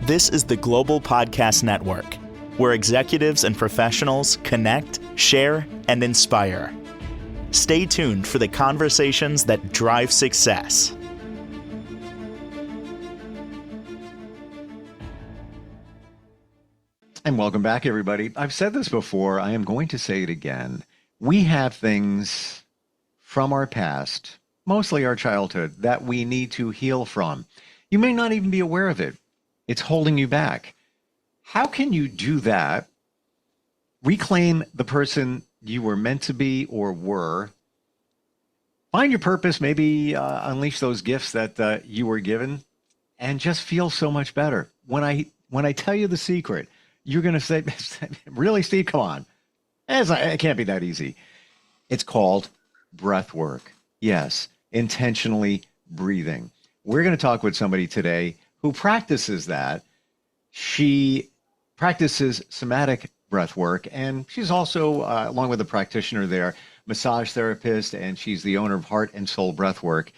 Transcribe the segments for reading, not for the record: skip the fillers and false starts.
This is the Global Podcast Network, where executives and professionals connect, share, and inspire. Stay tuned for the conversations that drive success. And welcome back, everybody. I've said this before. I am going to say it again. We have things from our past, mostly our childhood, that we need to heal from. You may not even be aware of it. It's holding you back. How can you do that? Reclaim the person you were meant to be or were. Find your purpose, maybe unleash those gifts that you were given, and just feel so much better. When I tell you the secret, you're going to say, really, Steve, come on. It can't be that easy. It's called breathwork. Yes, intentionally breathing. We're going to talk with somebody today who practices that. She practices somatic breathwork, and she's also, along with a practitioner there, massage therapist, and she's the owner of Heart and Soul Breathwork.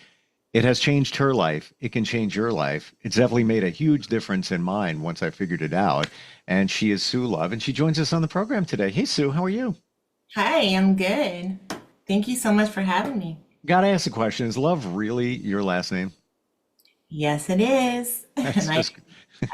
It has changed her life. It can change your life. It's definitely made a huge difference in mine once I figured it out. And she is Sue Love, and she joins us on the program today. Hey, Sue, how are you? Hi, I'm good. Thank you so much for having me. Got to ask the question, is Love really your last name? Yes, it is. That's And just,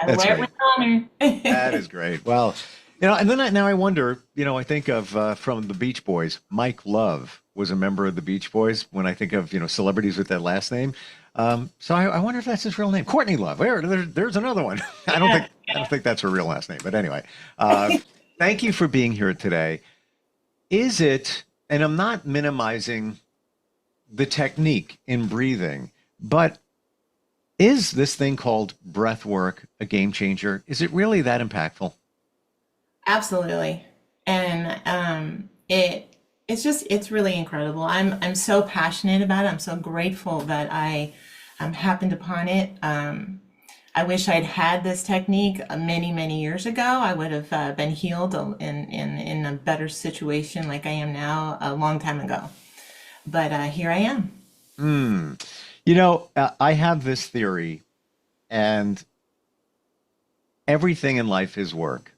I that's wear it great. with honor. That is great. Well, and then now I wonder, I think of from the Beach Boys, Mike Love was a member of the Beach Boys when I think of, celebrities with that last name. So I wonder if that's his real name. Courtney Love. There's another one. I don't think that's her real last name. But anyway, thank you for being here today. Is it, and I'm not minimizing the technique in breathing, but is this thing called breath work a game changer? Is it really that impactful? Absolutely. And it's really incredible. I'm so passionate about it. I'm so grateful that I happened upon it. I wish I'd had this technique many, many years ago. I would have been healed in a better situation like I am now a long time ago. But here I am. I have this theory, and everything in life is work.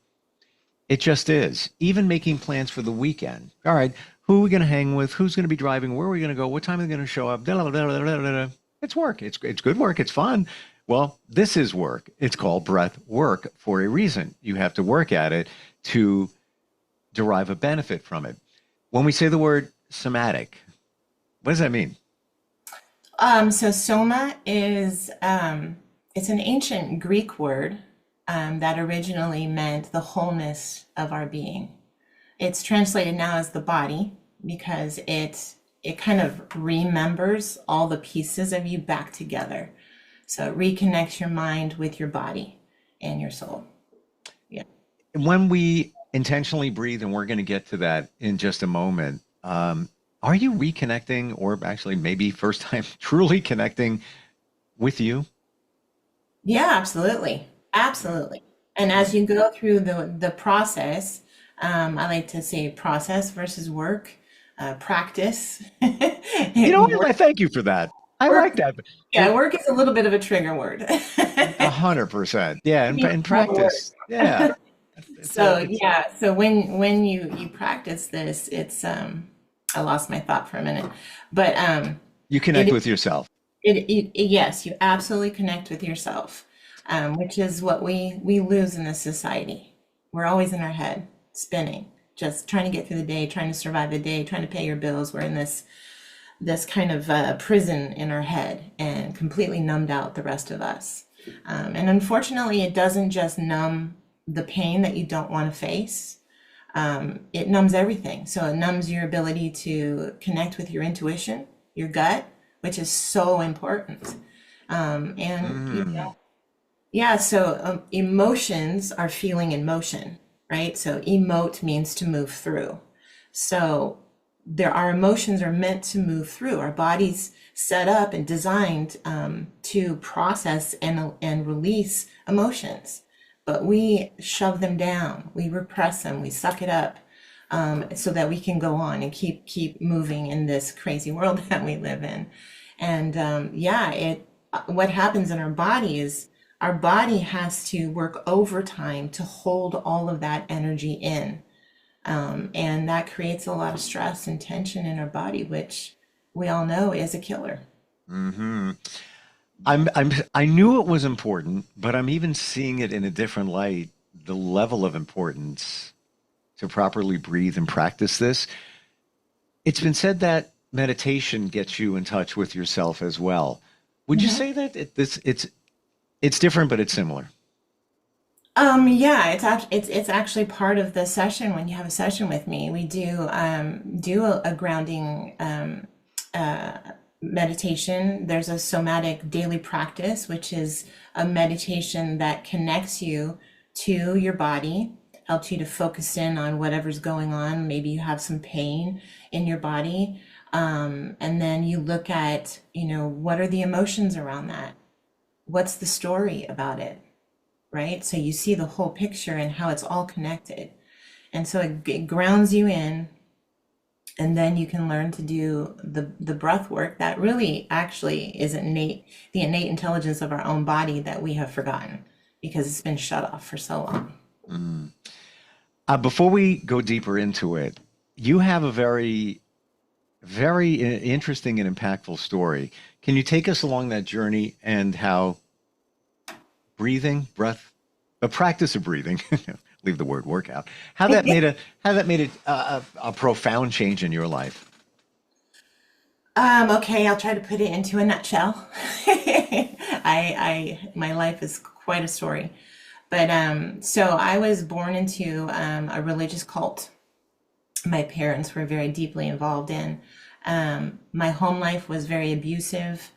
It just is. Even making plans for the weekend. All right, who are we going to hang with? Who's going to be driving? Where are we going to go? What time are they going to show up? It's work. It's good work. It's fun. Well, this is work. It's called breath work for a reason. You have to work at it to derive a benefit from it. When we say the word somatic, what does that mean? So soma is it's an ancient Greek word that originally meant the wholeness of our being. It's translated now as the body because it kind of remembers all the pieces of you back together. So it reconnects your mind with your body and your soul. Yeah. When we intentionally breathe, and we're going to get to that in just a moment, are you reconnecting, or actually maybe first time truly connecting with you? Yeah, absolutely. Absolutely. And as you go through the process, I like to say process versus work, practice. I thank you for that. I like that. Yeah, work is a little bit of a trigger word. 100%. Yeah, and practice. Yeah. So when you practice this, it's I lost my thought for a minute, but you connect with yourself. Yes, you absolutely connect with yourself, which is what we lose in this society. We're always in our head, spinning, just trying to get through the day, trying to survive the day, trying to pay your bills. We're in this kind of prison in our head and completely numbed out the rest of us. And unfortunately, it doesn't just numb the pain that you don't want to face. It numbs everything. So it numbs your ability to connect with your intuition, your gut, which is so important. So emotions are feeling in motion, right? So emote means to move through. So our emotions are meant to move through. Our body's set up and designed to process and release emotions. But we shove them down, we repress them, we suck it up so that we can go on and keep moving in this crazy world that we live in. And what happens in our body is Our body has to work overtime to hold all of that energy in. And that creates a lot of stress and tension in our body, which we all know is a killer. Hmm. I knew it was important, but I'm even seeing it in a different light, the level of importance to properly breathe and practice this. It's been said that meditation gets you in touch with yourself as well. Would you Mhm. say that it's different, but it's similar? Yeah, it's actually part of the session. When you have a session with me, we do a grounding meditation. There's a somatic daily practice, which is a meditation that connects you to your body, helps you to focus in on whatever's going on. Maybe you have some pain in your body. And then you look at, what are the emotions around that? What's the story about it? Right? So you see the whole picture and how it's all connected. And so it grounds you in, and then you can learn to do the breath work that really actually is the innate intelligence of our own body that we have forgotten because it's been shut off for so long. Mm. Before we go deeper into it, you have a very interesting and impactful story. Can you take us along that journey and how the practice of breathing, leave the word workout, how that made a profound change in your life? Okay, I'll try to put it into a nutshell. My life is quite a story. But so I was born into a religious cult. My parents were very deeply involved in. My home life was very abusive.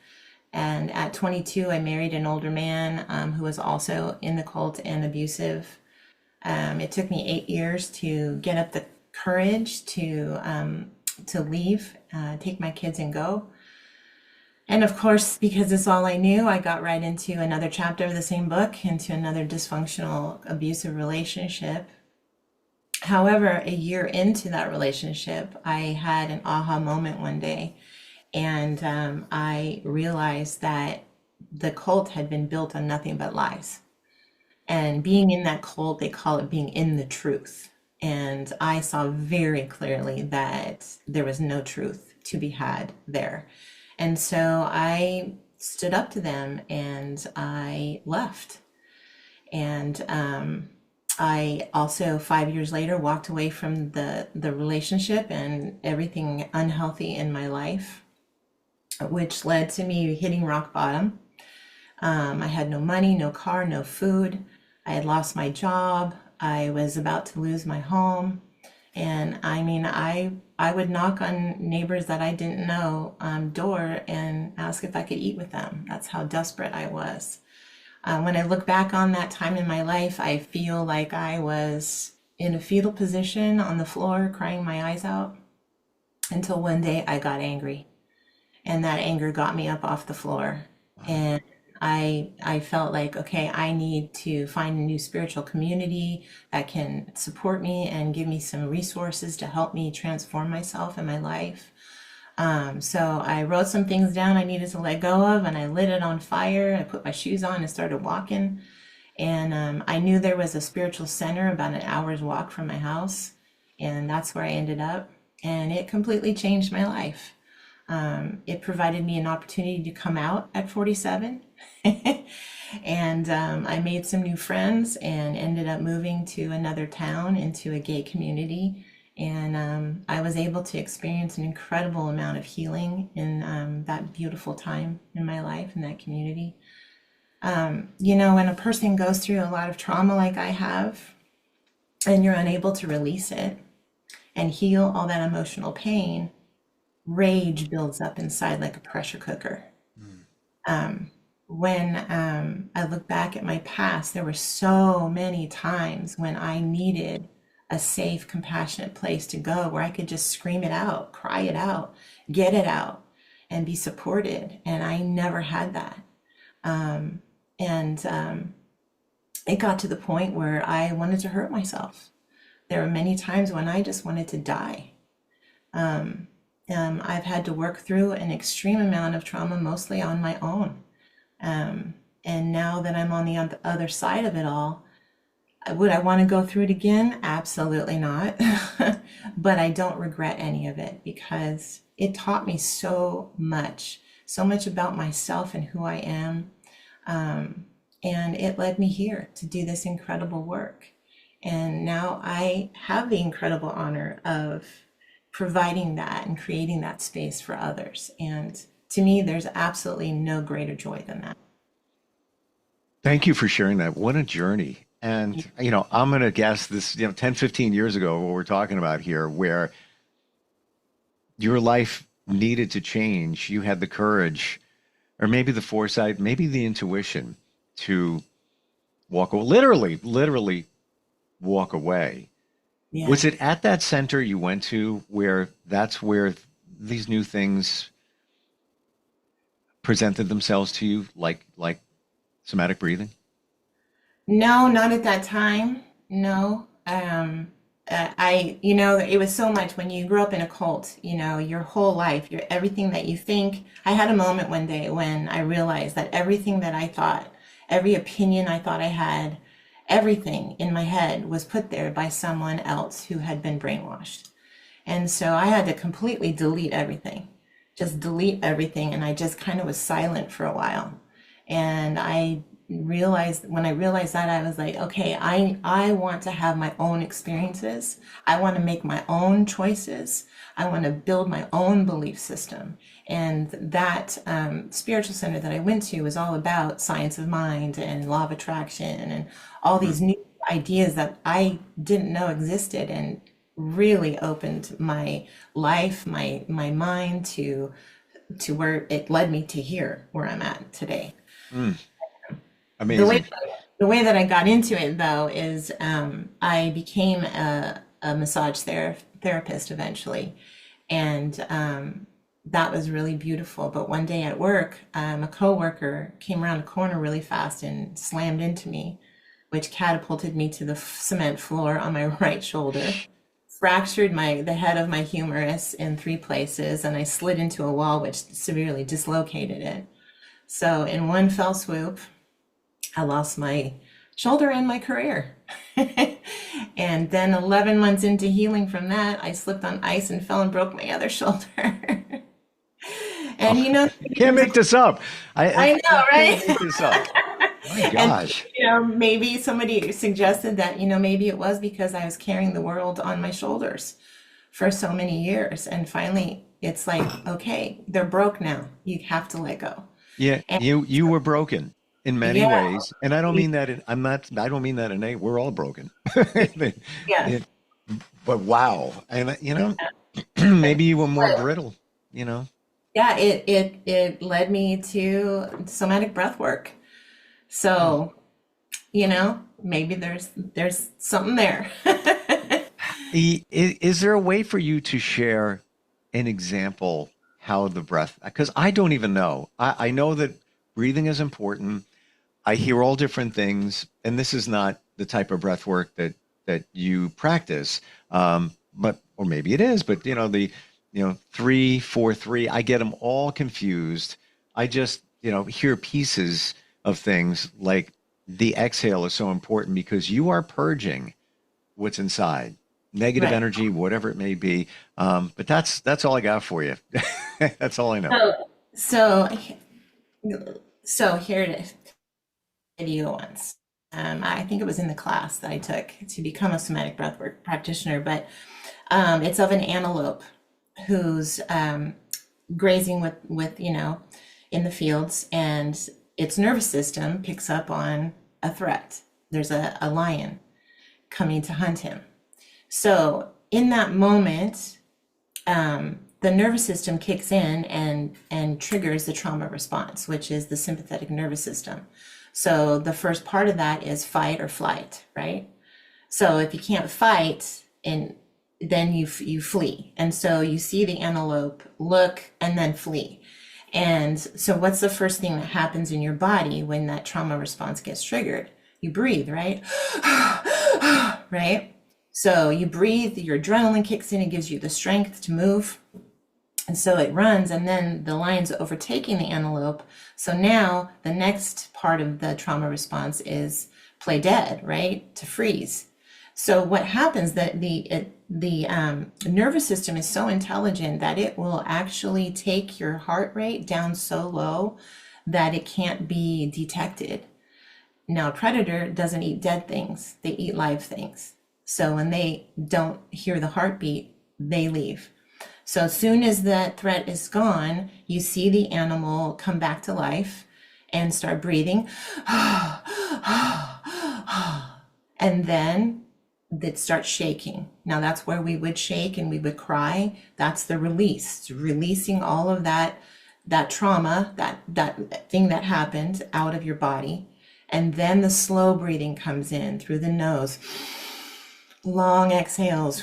And at 22, I married an older man who was also in the cult and abusive. It took me 8 years to get up the courage to leave, take my kids and go. And of course, because it's all I knew, I got right into another chapter of the same book, into another dysfunctional, abusive relationship. However, a year into that relationship, I had an aha moment one day, and I realized that the cult had been built on nothing but lies. And being in that cult, they call it being in the truth. And I saw very clearly that there was no truth to be had there. And so I stood up to them and I left. And I also 5 years later walked away from the relationship and everything unhealthy in my life, which led to me hitting rock bottom. I had no money, no car, no food. I had lost my job. I was about to lose my home. And I mean, I would knock on neighbors that I didn't know door and ask if I could eat with them. That's how desperate I was. When I look back on that time in my life, I feel like I was in a fetal position on the floor, crying my eyes out until one day I got angry. And that anger got me up off the floor. Wow. And I felt like, okay, I need to find a new spiritual community that can support me and give me some resources to help me transform myself and my life. So I wrote some things down I needed to let go of, and I lit it on fire. I put my shoes on and started walking. And I knew there was a spiritual center about an hour's walk from my house, and that's where I ended up. And it completely changed my life. It provided me an opportunity to come out at 47. And I made some new friends and ended up moving to another town into a gay community. And I was able to experience an incredible amount of healing in that beautiful time in my life in that community. When a person goes through a lot of trauma like I have, and you're unable to release it and heal all that emotional pain, rage builds up inside like a pressure cooker. Mm. When I look back at my past, there were so many times when I needed a safe, compassionate place to go where I could just scream it out, cry it out, get it out, and be supported. And I never had that. And it got to the point where I wanted to hurt myself. There were many times when I just wanted to die. Um, I've had to work through an extreme amount of trauma, mostly on my own. Um, And now that I'm on the other side of it all, would I want to go through it again? Absolutely not. But I don't regret any of it because it taught me so much about myself and who I am. And it led me here to do this incredible work. And now I have the incredible honor of providing that and creating that space for others. And to me, there's absolutely no greater joy than that. Thank you for sharing that. What a journey. And, I'm going to guess this, 10, 15 years ago, what we're talking about here, where your life needed to change. You had the courage, or maybe the foresight, maybe the intuition to walk away, literally walk away. Yeah. Was it at that center you went to where that's where these new things presented themselves to you, like somatic breathing? No, not at that time. No. It was so much when you grew up in a cult, your whole life, everything that you think. I had a moment one day when I realized that everything that I thought, every opinion I thought I had, everything in my head was put there by someone else who had been brainwashed. And so I had to completely delete everything, just delete everything. And I just kind of was silent for a while. And when I realized that, I was like, okay, I want to have my own experiences. I want to make my own choices. I want to build my own belief system. And that spiritual center that I went to was all about science of mind and law of attraction and all these new ideas that I didn't know existed, and really opened my life, my mind to where it led me to here, where I'm at today. Amazing. The way that I got into it, though, is I became a massage therapist eventually. And that was really beautiful. But one day at work, a coworker came around a corner really fast and slammed into me, which catapulted me to the cement floor on my right shoulder, fractured the head of my humerus in 3 places, and I slid into a wall, which severely dislocated it. So in one fell swoop, I lost my shoulder and my career. And then 11 months into healing from that, I slipped on ice and fell and broke my other shoulder. And You can't make this up. I know, right? Can't make this up. My gosh. And, maybe somebody suggested that, maybe it was because I was carrying the world on my shoulders for so many years. And finally, it's like, okay, they're broke now. You have to let go. Yeah, And you were broken in many yeah, ways, and I don't mean that. I don't mean that in a. We're all broken. yeah. But wow, and maybe you were more brittle. Yeah, it led me to somatic breath work. So, maybe there's something there. Is there a way for you to share an example how the breath? Because I don't even know. I know that breathing is important. I hear all different things, and this is not the type of breath work that you practice. But or maybe it is. But the 3, 4, 3. I get them all confused. I just hear pieces of things like the exhale is so important because you are purging what's inside, negative Right. energy, whatever it may be. But that's all I got for you. That's all I know. So, so here it is. Video once. I think it was in the class that I took to become a somatic breathwork practitioner, but it's of an antelope who's grazing with in the fields, and its nervous system picks up on a threat. There's a lion coming to hunt him. So in that moment, the nervous system kicks in and triggers the trauma response, which is the sympathetic nervous system. So the first part of that is fight or flight, right? So if you can't fight, then you flee. And so you see the antelope look and then flee. And so what's the first thing that happens in your body when that trauma response gets triggered? You breathe, right? Right? So you breathe, your adrenaline kicks in and gives you the strength to move. And so it runs, and then the lion's overtaking the antelope. So now the next part of the trauma response is play dead, right? To freeze. So what happens that the nervous system is so intelligent that it will actually take your heart rate down so low that it can't be detected. Now, a predator doesn't eat dead things; they eat live things. So when they don't hear the heartbeat, they leave. So as soon as that threat is gone, you see the animal come back to life and start breathing. And then it starts shaking. Now that's where we would shake and we would cry. That's the release, releasing all of that trauma, that thing that happened out of your body. And then the slow breathing comes in through the nose, long exhales.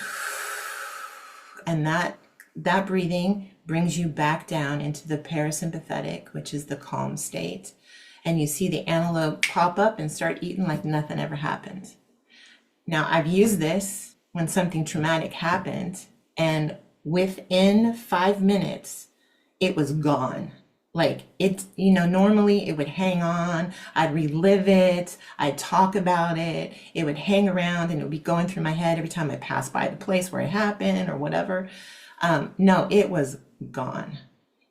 And that breathing brings you back down into the parasympathetic, which is the calm state. And you see the antelope pop up and start eating like nothing ever happened. Now, I've used this when something traumatic happened, and within 5 minutes, it was gone. Like it, normally it would hang on, I'd relive it, I'd talk about it, it would hang around and it would be going through my head every time I passed by the place where it happened or whatever. No, it was gone.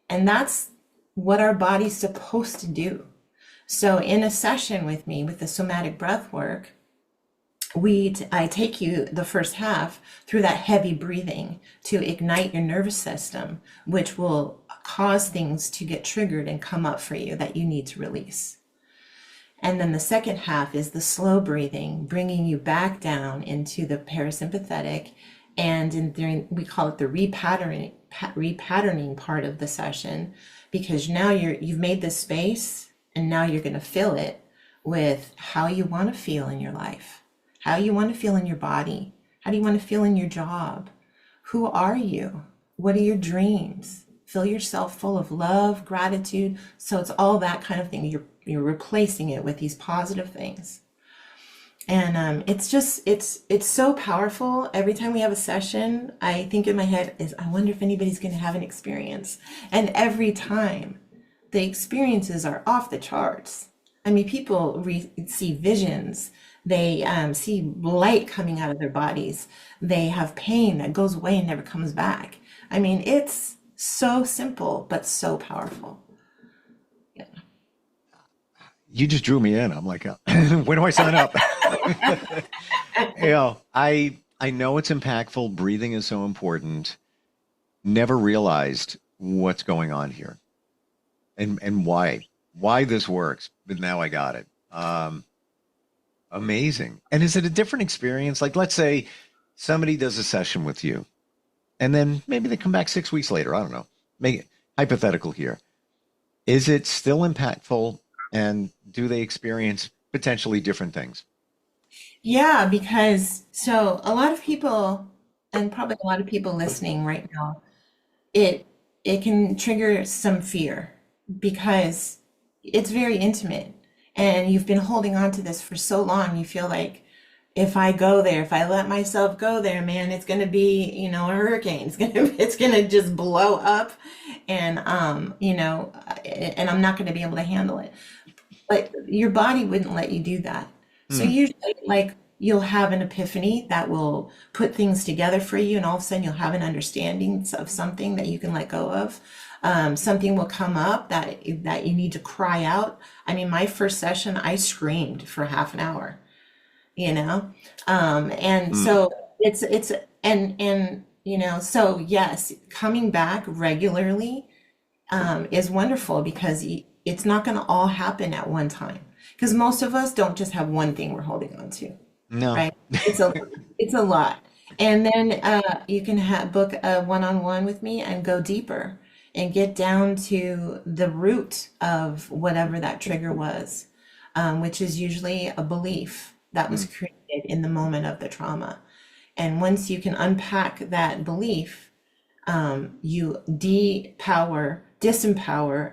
And that's what our body's supposed to do. So in a session with me with the somatic breath work, I take you the first half through that heavy breathing to ignite your nervous system, which will cause things to get triggered and come up for you that you need to release. And then the second half is the slow breathing, bringing you back down into the parasympathetic. And we call it the repatterning part of the session, because now you've made this space and now you're going to fill it with how you want to feel in your life, how you want to feel in your body, how do you want to feel in your job, who are you, what are your dreams. Fill yourself full of love, gratitude. So it's all that kind of thing. You're replacing it with these positive things. And it's so powerful. Every time we have a session, I think in my head is, I wonder if anybody's going to have an experience. And every time the experiences are off the charts. I mean, people see visions. They see light coming out of their bodies. They have pain that goes away and never comes back. I mean, it's so simple, but so powerful. Yeah. You just drew me in. I'm like, when do I sign up? I know it's impactful. Breathing is so important. Never realized what's going on here and why this works. But now I got it. Amazing. And is it a different experience? Like, let's say somebody does a session with you, and then maybe they come back 6 weeks later. I don't know. Make it hypothetical here. Is it still impactful, and do they experience potentially different things? Yeah, because so a lot of people, and probably a lot of people listening right now, it it can trigger some fear because it's very intimate and you've been holding on to this for so long. You feel like if I go there, if I let myself go there, man, it's gonna be, a hurricane. It's gonna just blow up, and and I'm not gonna be able to handle it. But your body wouldn't let you do that. So Hmm. usually, like, you'll have an epiphany that will put things together for you, and all of a sudden you'll have an understanding of something that you can let go of. Something will come up that you need to cry out. I mean, my first session, I screamed for half an hour, you know? And Hmm. so it's and so yes, coming back regularly is wonderful because it's not going to all happen at one time. Because most of us don't just have one thing we're holding on to, No. right? It's a lot. And then you can book a one-on-one with me and go deeper and get down to the root of whatever that trigger was, which is usually a belief that Hmm. was created in the moment of the trauma. And once you can unpack that belief, you disempower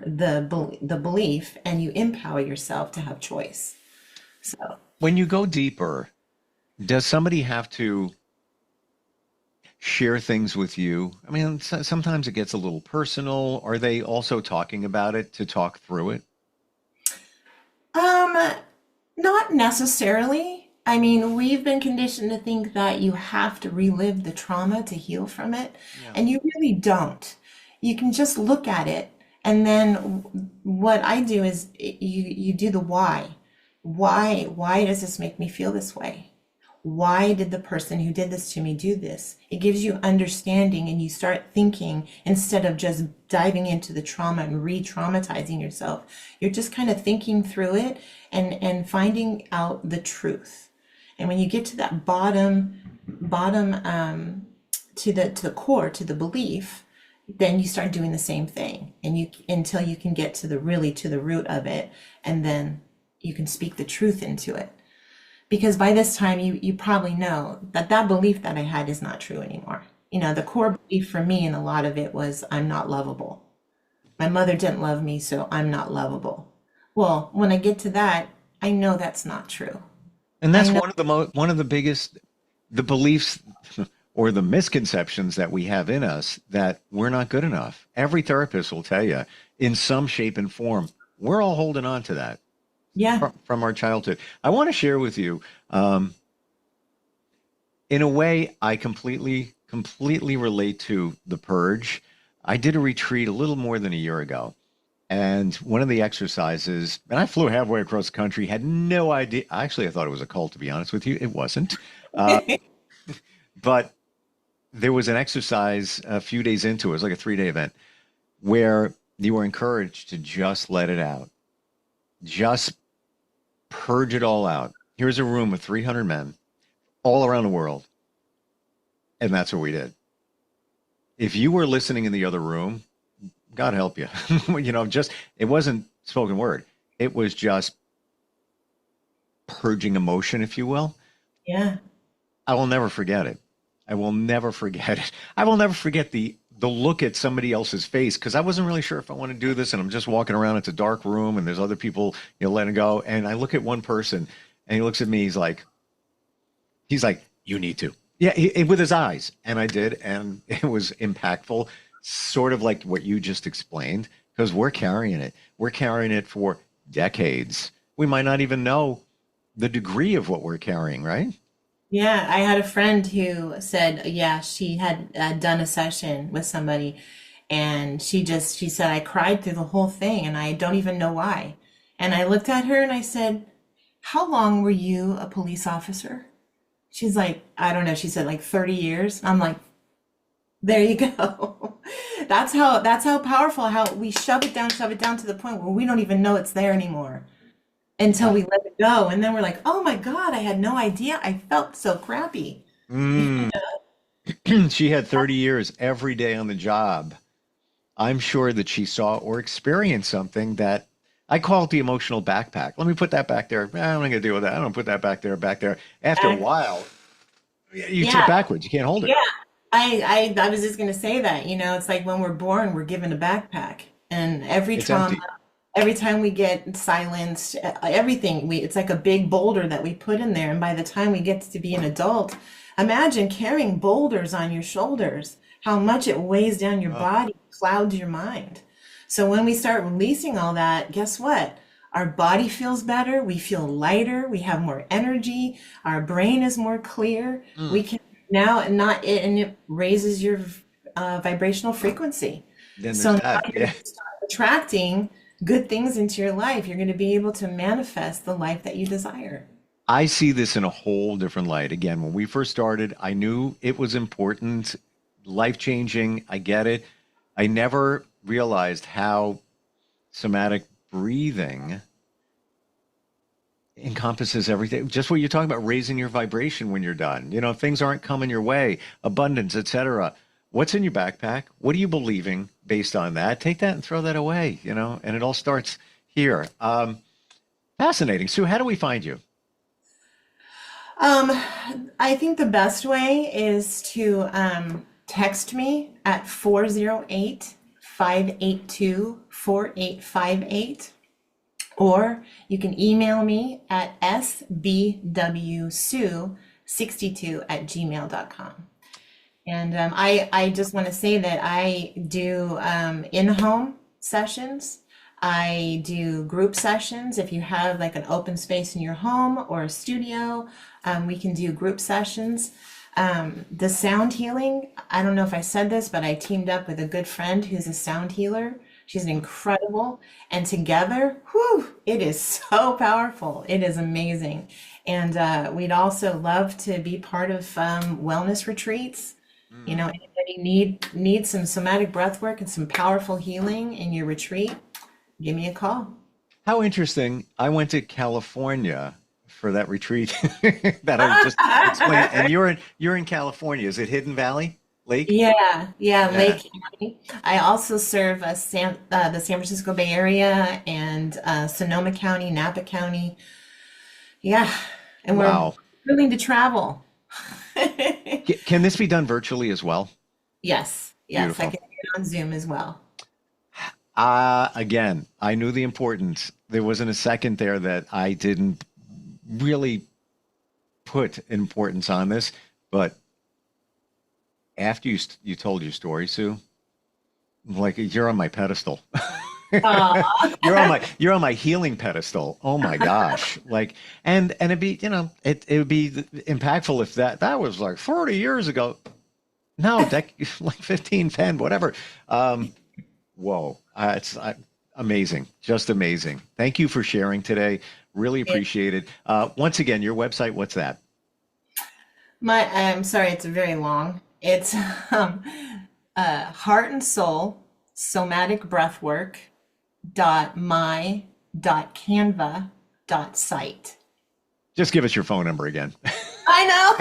the belief, and you empower yourself to have choice. So When you go deeper, does somebody have to share things with you? I mean, sometimes it gets a little personal. Are they also talking about it to talk through it? Um, Not necessarily. I mean, we've been conditioned to think that you have to relive the trauma to heal from it, Yeah. and you really don't. You can just look at it, and then what I do is you do the why. Why does this make me feel this way? Why did the person who did this to me do this? It gives you understanding and you start thinking instead of just diving into the trauma and re-traumatizing yourself. You're just kind of thinking through it and finding out the truth. And when you get to that bottom to the core, to the belief, then you start doing the same thing and you until you can get to the really to the root of it, and then you can speak the truth into it. Because by this time you probably know that that belief that I had is not true anymore. You know, the core belief for me and a lot of it was I'm not lovable. My mother didn't love me, so I'm not lovable. Well, when I get to that, I know that's not true. And I that's know. one of the biggest the beliefs or the misconceptions that we have in us that we're not good enough. Every therapist will tell you in some shape and form. We're all holding on to that Yeah. from our childhood. I want to share with you, in a way, I completely relate to the purge. I did a retreat a little more than a year ago. And one of the exercises, and I flew halfway across the country, had no idea. Actually, I thought it was a cult, to be honest with you. It wasn't. Uh, but there was an exercise a few days into it. It was like a 3-day event where you were encouraged to just let it out, just purge it all out. Here's a room with 300 men all around the world. And that's what we did. If you were listening in the other room, God help you. Just it wasn't spoken word. It was just purging emotion, if you will. Yeah. I will never forget it. I will never forget it. I will never forget the look at somebody else's face because I wasn't really sure if I want to do this, and I'm just walking around. It's a dark room, and there's other people, letting go. And I look at one person, and he looks at me. He's like, you need to. Yeah, with his eyes, and I did, and it was impactful, sort of like what you just explained, because we're carrying it. We're carrying it for decades. We might not even know the degree of what we're carrying, right? Yeah, I had a friend who said, yeah, she had done a session with somebody, and she said, I cried through the whole thing, and I don't even know why. And I looked at her and I said, how long were you a police officer? She's like, I don't know. She said like 30 years. I'm like, there you go. That's how powerful, how we shove it down to the point where we don't even know it's there anymore until Yeah. we let it go. And then we're like, oh my God, I had no idea. I felt so crappy. Mm. She had 30 years every day on the job. I'm sure that she saw or experienced something that I call it the emotional backpack. Let me put that back there. I'm not going to deal with that. I'm going to put that back there, back there. After a while, you tip Yeah, backwards. You can't hold it. yeah. I was just gonna say that, it's like when we're born, we're given a backpack, and every It's trauma, empty. every time we get silenced, everything it's like a big boulder that we put in there, and by the time we get to be an adult, imagine carrying boulders on your shoulders, how much it weighs down your Oh, body, clouds your mind. So when we start releasing all that, guess what? Our body feels better, we feel lighter, we have more energy, our brain is more clear. mm. We can now not it and it raises your vibrational frequency. Then So there's now that. you're Yeah. going to start attracting good things into your life. You're going to be able to manifest the life that you desire. I see this in a whole different light. Again, when we first started, I knew it was important, life changing. I get it. I never realized how somatic breathing encompasses everything. Just what you're talking about, raising your vibration when you're done. If things aren't coming your way, abundance, etc. What's in your backpack? What are you believing based on that? Take that and throw that away, and it all starts here. Fascinating. Sue, how do we find you? Um, I think the best way is to text me at 408-582-4858, or you can email me at sbwsue62@gmail.com. And I just want to say that I do in-home sessions. I do group sessions. If you have like an open space in your home or a studio, we can do group sessions. The sound healing, I don't know if I said this, but I teamed up with a good friend who's a sound healer. She's incredible. And together, whew, it is so powerful. It is amazing. And we'd also love to be part of wellness retreats. You know, anybody needs some somatic breath work and some powerful healing in your retreat, give me a call. How interesting. I went to California for that retreat that I just explained. And you're in California. Is it Hidden Valley Lake? Yeah, Lake County. I also serve the San Francisco Bay Area and Sonoma County, Napa County. Yeah, and Wow. we're willing to travel. Can this be done virtually as well? Yes, I Beautiful. can do it on Zoom as well. Again, I knew the importance. There wasn't a second there that I didn't really put importance on this, but after you told your story, Sue, like you're on my pedestal. Aw. You're on my healing pedestal. Oh my gosh. Like and it'd be, it would be impactful if that was like 40 years ago. No, like 15, 10, whatever. Whoa. It's amazing. Just amazing. Thank you for sharing today. Really appreciate it. Once again, your website, what's that? I'm sorry, it's very long. It's Heart and Soul Somatic Breathwork .my.canva.site. Just give us your phone number again. I know.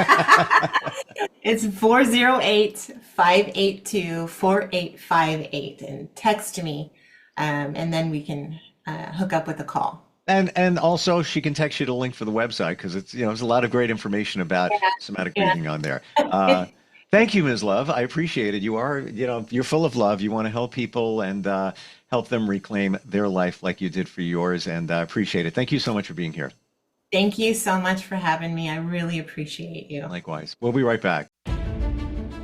It's 408-582-4858 and text me, and then we can hook up with a call. And also she can text you the link for the website because it's there's a lot of great information about somatic breathing on there. Thank you, Ms. Love. I appreciate it. You are, you're full of love. You want to help people and help them reclaim their life like you did for yours. And I appreciate it. Thank you so much for being here. Thank you so much for having me. I really appreciate you. Likewise. We'll be right back.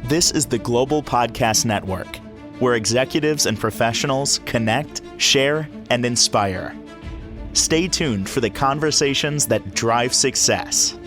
This is the Global Podcast Network, where executives and professionals connect, share, and inspire. Stay tuned for the conversations that drive success.